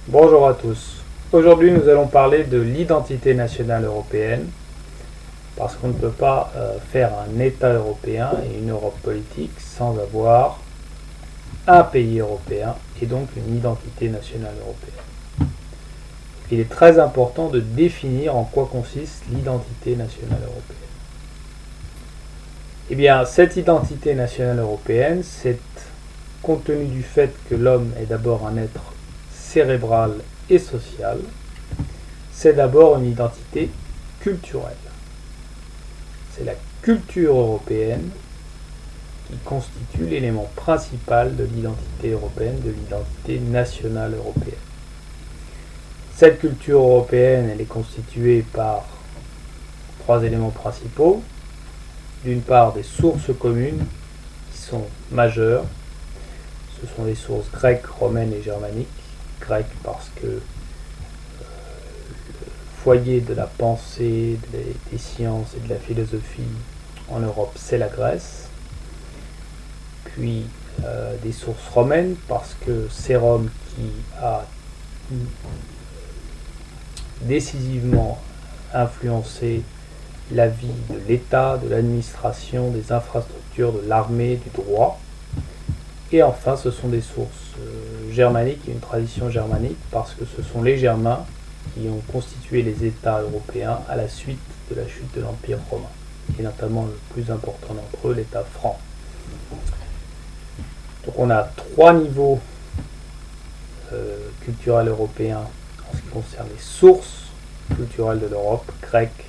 Bonjour à tous. Aujourd'hui, nous allons parler de l'identité nationale européenne, parce qu'on ne peut pas faire un État européen et une Europe politique sans avoir un pays européen et donc une identité nationale européenne. Il est très important de définir en quoi consiste l'identité nationale européenne. Eh bien, cette identité nationale européenne, c'est compte tenu du fait que l'homme est d'abord un être cérébral et social, c'est d'abord une identité culturelle. C'est la culture européenne qui constitue l'élément principal de l'identité européenne, de l'identité nationale européenne. Cette culture européenne, elle est constituée par trois éléments principaux. D'une part, des sources communes qui sont majeures. Ce sont les sources grecques, romaines et germaniques. Grecques parce que le foyer de la pensée, des sciences et de la philosophie en Europe, c'est la Grèce. Puis des sources romaines parce que c'est Rome qui a décisivement influencé la vie de l'État, de l'administration, des infrastructures, de l'armée, du droit. Et enfin, ce sont des sources germaniques et une tradition germanique parce que ce sont les Germains qui ont constitué les États européens à la suite de la chute de l'Empire romain, et notamment le plus important d'entre eux, l'État franc. Donc on a trois niveaux culturels européens en ce qui concerne les sources culturelles de l'Europe, grecque,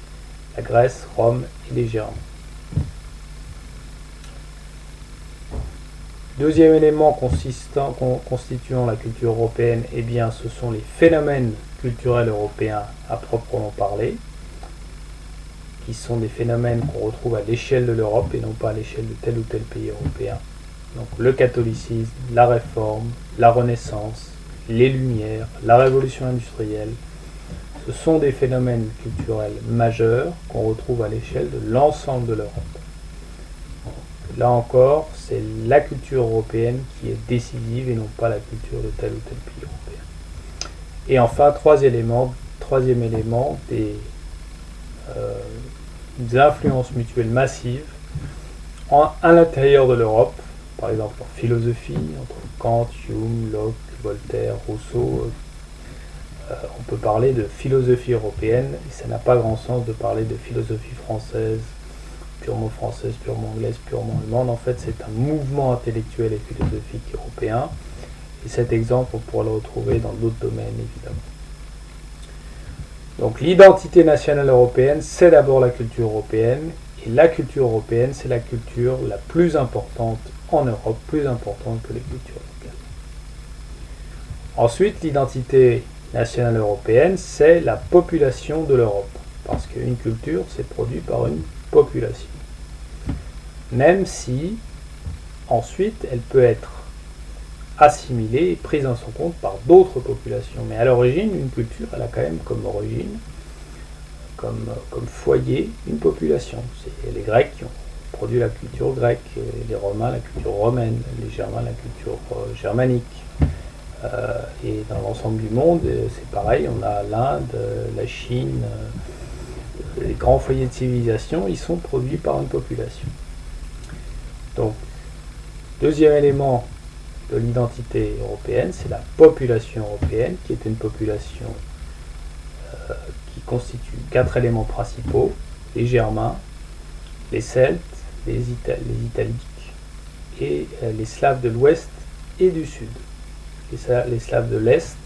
la Grèce, Rome et les Germains. Deuxième élément constituant la culture européenne, eh bien, ce sont les phénomènes culturels européens à proprement parler, qui sont des phénomènes qu'on retrouve à l'échelle de l'Europe et non pas à l'échelle de tel ou tel pays européen. Donc le catholicisme, la réforme, la Renaissance, les Lumières, la Révolution industrielle, ce sont des phénomènes culturels majeurs qu'on retrouve à l'échelle de l'ensemble de l'Europe. Là encore, c'est la culture européenne qui est décisive et non pas la culture de tel ou tel pays européen. Et enfin, troisième élément, des influences mutuelles massives à l'intérieur de l'Europe, par exemple en philosophie, entre Kant, Hume, Locke, Voltaire, Rousseau. On peut parler de philosophie européenne, et ça n'a pas grand sens de parler de philosophie française, purement anglaise, purement allemande. En fait, c'est un mouvement intellectuel et philosophique européen, et cet exemple, on pourra le retrouver dans d'autres domaines, évidemment. Donc l'identité nationale européenne, c'est d'abord la culture européenne, et la culture européenne, c'est la culture la plus importante en Europe, plus importante que les cultures locales. Ensuite, l'identité nationale européenne, c'est la population de l'Europe, parce qu'une culture, c'est produit par une population. Même si, ensuite, elle peut être assimilée et prise en son compte par d'autres populations. Mais à l'origine, une culture, elle a quand même comme origine, comme foyer, une population. C'est les Grecs qui ont produit la culture grecque, les Romains la culture romaine, les Germains la culture germanique. Et dans l'ensemble du monde, c'est pareil, on a l'Inde, la Chine, les grands foyers de civilisation, ils sont produits par une population. Donc, deuxième élément de l'identité européenne, c'est la population européenne, qui est une population qui constitue quatre éléments principaux: les Germains, les Celtes, les Italiques et les Slaves de l'Ouest et du Sud. Les Slaves de l'Est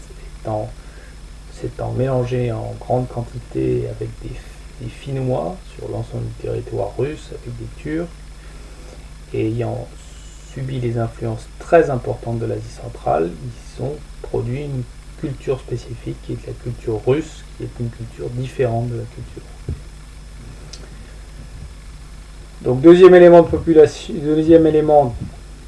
s'étant mélangés en grande quantité avec des Finnois sur l'ensemble du territoire russe, avec des Turcs, et ayant subi les influences très importantes de l'Asie centrale, ils ont produit une culture spécifique qui est la culture russe, qui est une culture différente de la culture européenne. Donc deuxième élément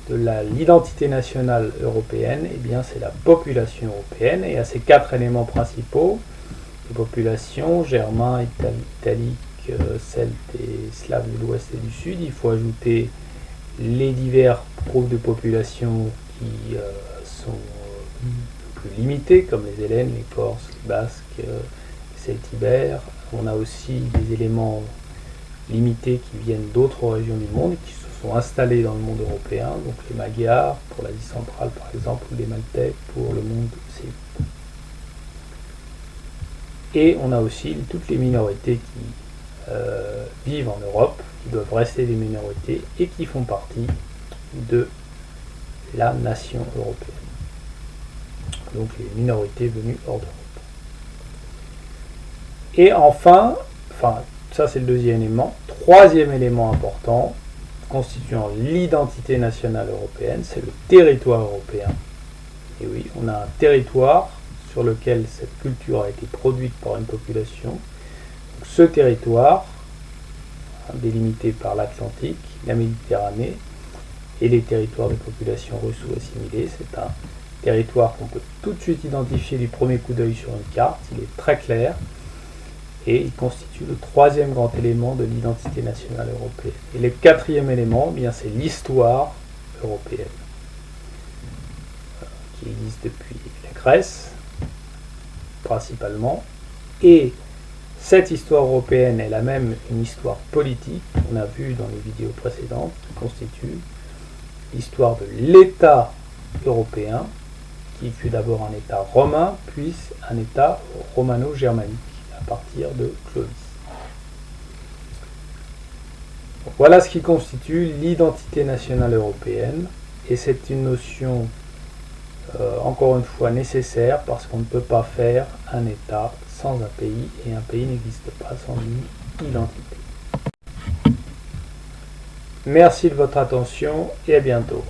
de l'identité nationale européenne, eh bien c'est la population européenne, et à ces quatre éléments principaux, les populations, germains, italiques, celtes et slaves de l'ouest et du sud, il faut ajouter les divers groupes de population qui sont plus limités, comme les Hellènes, les Corses, les Basques, les Celtibères. On a aussi des éléments limités qui viennent d'autres régions du monde et qui se sont installés dans le monde européen, donc les Magyars pour l'Asie centrale par exemple, ou les Maltais pour le monde céltique. Et on a aussi toutes les minorités qui vivent en Europe, qui doivent rester des minorités et qui font partie de la nation européenne. Donc les minorités venues hors d'Europe. Et enfin, ça c'est le deuxième élément. Troisième élément important, constituant l'identité nationale européenne, c'est le territoire européen. Et oui, on a un territoire sur lequel cette culture a été produite par une population. Donc, ce territoire, délimité par l'Atlantique, la Méditerranée et les territoires de population russes ou assimilée, c'est un territoire qu'on peut tout de suite identifier du premier coup d'œil sur une carte. Il est très clair et il constitue le troisième grand élément de l'identité nationale européenne. Et le quatrième élément, eh bien, c'est l'histoire européenne, qui existe depuis la Grèce, principalement. Et cette histoire européenne, elle a même une histoire politique, qu'on a vu dans les vidéos précédentes, qui constitue l'histoire de l'État européen, qui fut d'abord un État romain, puis un État romano-germanique, à partir de Clovis. Donc voilà ce qui constitue l'identité nationale européenne, et c'est une notion encore une fois nécessaire parce qu'on ne peut pas faire un État sans un pays et un pays n'existe pas sans une identité. Merci de votre attention et à bientôt.